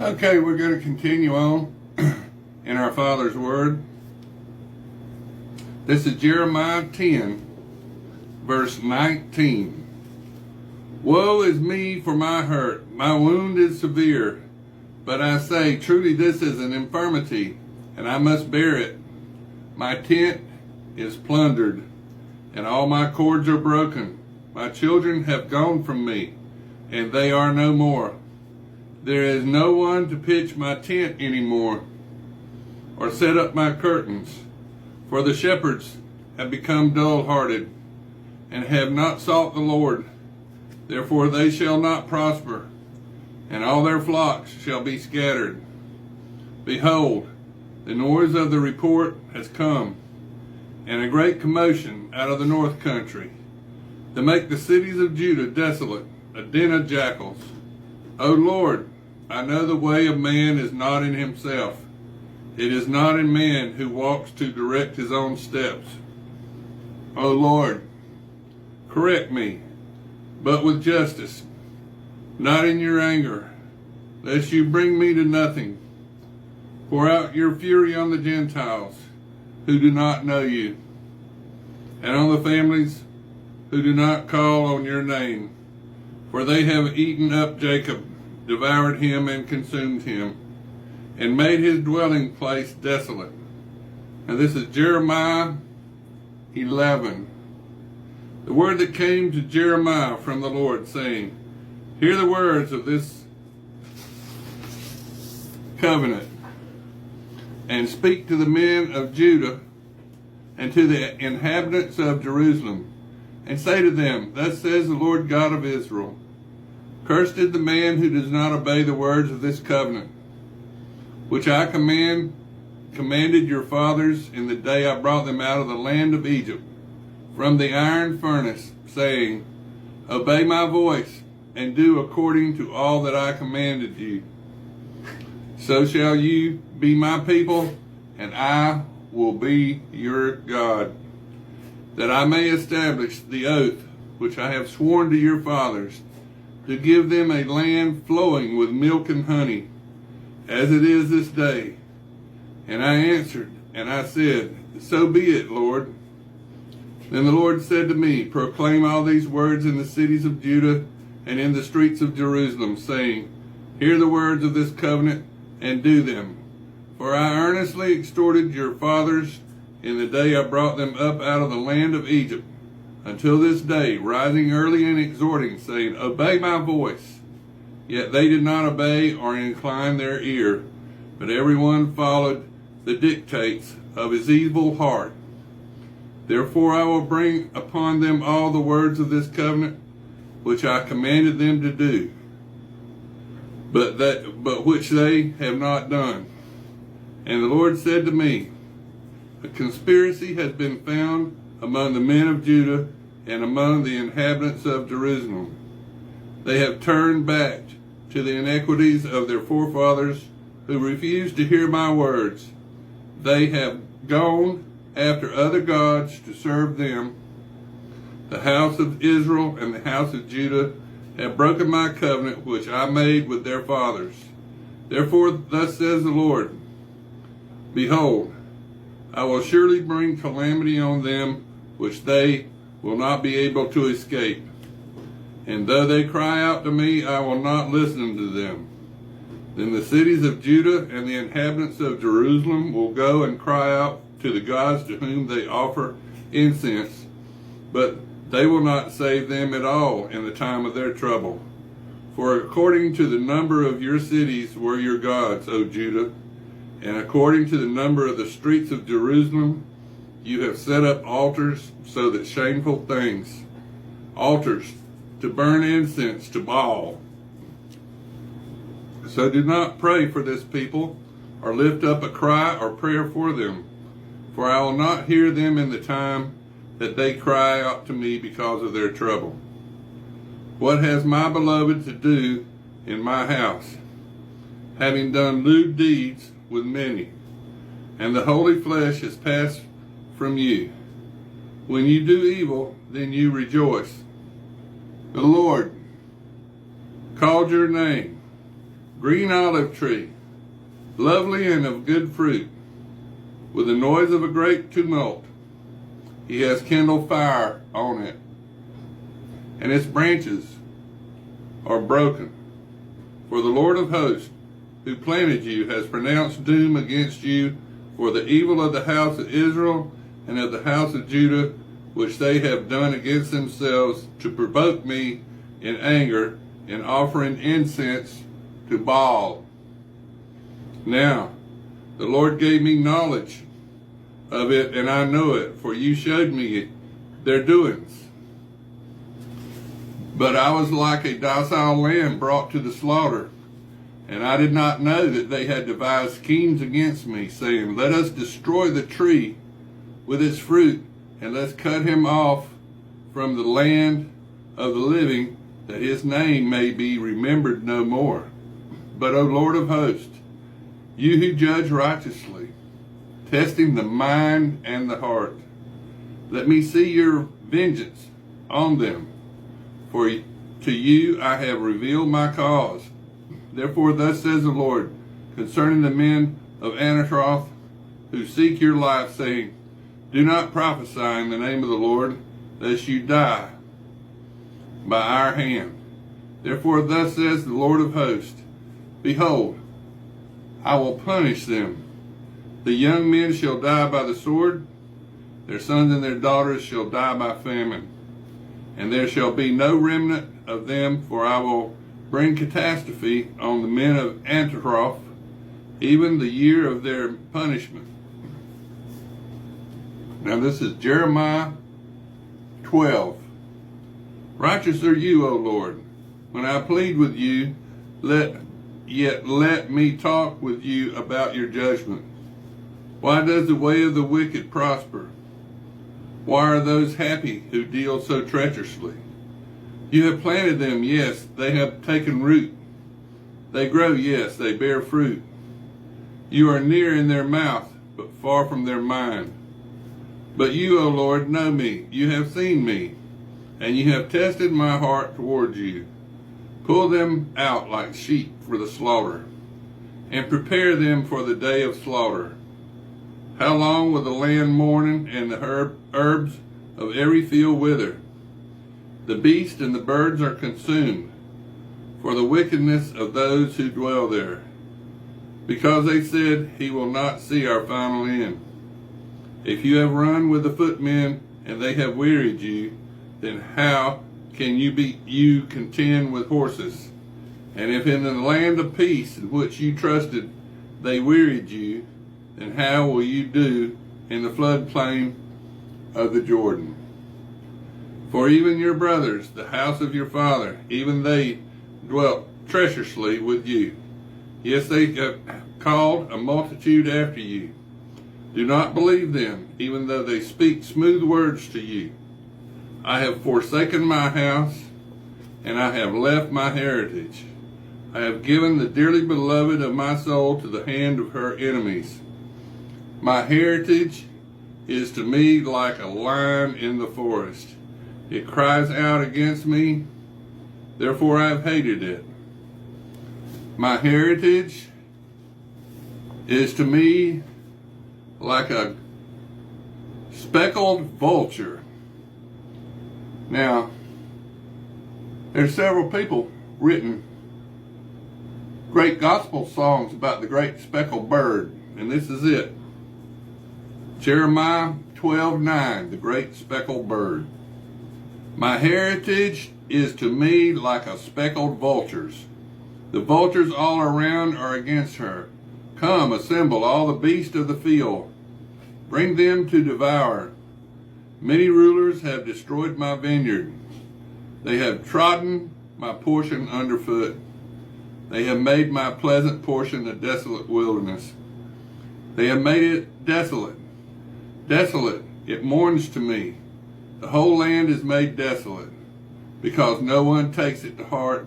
Okay, we're going to continue on in our Father's Word. This is Jeremiah 10, verse 19. Woe is me for my hurt, my wound is severe. But I say, truly this is an infirmity, and I must bear it. My tent is plundered, and all my cords are broken. My children have gone from me, and they are no more. There is no one to pitch my tent anymore, or set up my curtains. For the shepherds have become dull-hearted, and have not sought the Lord. Therefore they shall not prosper, and all their flocks shall be scattered. Behold, the noise of the report has come, and a great commotion out of the north country, to make the cities of Judah desolate, a den of jackals. O Lord, I know the way of man is not in himself. It is not in man who walks to direct his own steps. O Lord, correct me, but with justice, not in your anger, lest you bring me to nothing. Pour out your fury on the Gentiles who do not know you, and on the families who do not call on your name. For they have eaten up Jacob, devoured him and consumed him, and made his dwelling place desolate. And this is Jeremiah 11. The word that came to Jeremiah from the Lord, saying, hear the words of this covenant, and speak to the men of Judah and to the inhabitants of Jerusalem, and say to them, thus says the Lord God of Israel, cursed is the man who does not obey the words of this covenant, which I commanded your fathers in the day I brought them out of the land of Egypt, from the iron furnace, saying, obey my voice, and do according to all that I commanded you. So shall you be my people, and I will be your God, that I may establish the oath which I have sworn to your fathers, to give them a land flowing with milk and honey, as it is this day. And I answered, and I said, so be it, Lord. Then the Lord said to me, proclaim all these words in the cities of Judah and in the streets of Jerusalem, saying, hear the words of this covenant, and do them. For I earnestly exhorted your fathers in the day I brought them up out of the land of Egypt, until this day, rising early and exhorting, saying, obey my voice. Yet they did not obey or incline their ear, but everyone followed the dictates of his evil heart. Therefore I will bring upon them all the words of this covenant, which I commanded them to do, but which they have not done. And the Lord said to me, a conspiracy has been found among the men of Judah and among the inhabitants of Jerusalem. They have turned back to the iniquities of their forefathers, who refused to hear my words. They have gone after other gods to serve them. The house of Israel and the house of Judah have broken my covenant which I made with their fathers. Therefore thus says the Lord, behold, I will surely bring calamity on them which they will not be able to escape. And though they cry out to me, I will not listen to them. Then the cities of Judah and the inhabitants of Jerusalem will go and cry out to the gods to whom they offer incense, but they will not save them at all in the time of their trouble. For according to the number of your cities were your gods, O Judah, and according to the number of the streets of Jerusalem, you have set up altars so that shameful things, altars to burn incense to Baal. So do not pray for this people, or lift up a cry or prayer for them, for I will not hear them in the time that they cry out to me because of their trouble. What has my beloved to do in my house, having done lewd deeds with many, and the holy flesh is passed from you? When you do evil, then you rejoice. The Lord called your name, green olive tree, lovely and of good fruit, with the noise of a great tumult. He has kindled fire on it, and its branches are broken. For the Lord of hosts, who planted you, has pronounced doom against you for the evil of the house of Israel and of the house of Judah, which they have done against themselves, to provoke me in anger, in offering incense to Baal. Now the Lord gave me knowledge of it, and I know it, for you showed me their doings. But I was like a docile lamb brought to the slaughter, and I did not know that they had devised schemes against me, saying, let us destroy the tree with its fruit, and let's cut him off from the land of the living, that his name may be remembered no more. But, O Lord of hosts, you who judge righteously, testing the mind and the heart, let me see your vengeance on them. For to you I have revealed my cause. Therefore thus says the Lord concerning the men of Anathoth, who seek your life, saying, do not prophesy in the name of the Lord, lest you die by our hand. Therefore thus says the Lord of hosts, behold, I will punish them. The young men shall die by the sword, their sons and their daughters shall die by famine, and there shall be no remnant of them, for I will bring catastrophe on the men of Anathoth, even the year of their punishment. Now this is Jeremiah 12. Righteous are you, O Lord, when I plead with you, yet let me talk with you about your judgment. Why does the way of the wicked prosper? Why are those happy who deal so treacherously? You have planted them, yes, they have taken root. They grow, yes, they bear fruit. You are near in their mouth, but far from their mind. But you, O Lord, know me. You have seen me, and you have tested my heart towards you. Pull them out like sheep for the slaughter, and prepare them for the day of slaughter. How long will the land mourn, and the herbs of every field wither? The beasts and the birds are consumed for the wickedness of those who dwell there, because they said, he will not see our final end. If you have run with the footmen, and they have wearied you, then how can you contend with horses? And if in the land of peace in which you trusted they wearied you, then how will you do in the floodplain of the Jordan? For even your brothers, the house of your father, even they dwelt treacherously with you. Yes, they have called a multitude after you. Do not believe them, even though they speak smooth words to you. I have forsaken my house, and I have left my heritage. I have given the dearly beloved of my soul to the hand of her enemies. My heritage is to me like a lion in the forest. It cries out against me, therefore I have hated it. My heritage is to me like a speckled vulture. Now, there's several people written great gospel songs about the great speckled bird, and this is it. Jeremiah 12:9, the great speckled bird. My heritage is to me like a speckled vultures. The vultures all around are against her. Come, assemble all the beasts of the field. Bring them to devour. Many rulers have destroyed my vineyard. They have trodden my portion underfoot. They have made my pleasant portion a desolate wilderness. They have made it desolate. Desolate, it mourns to me. The whole land is made desolate, because no one takes it to heart.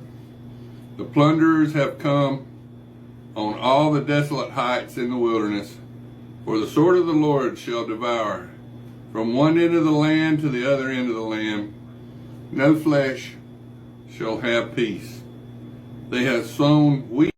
The plunderers have come on all the desolate heights in the wilderness, for the sword of the Lord shall devour, from one end of the land to the other end of the land. No flesh shall have peace. They have sown wheat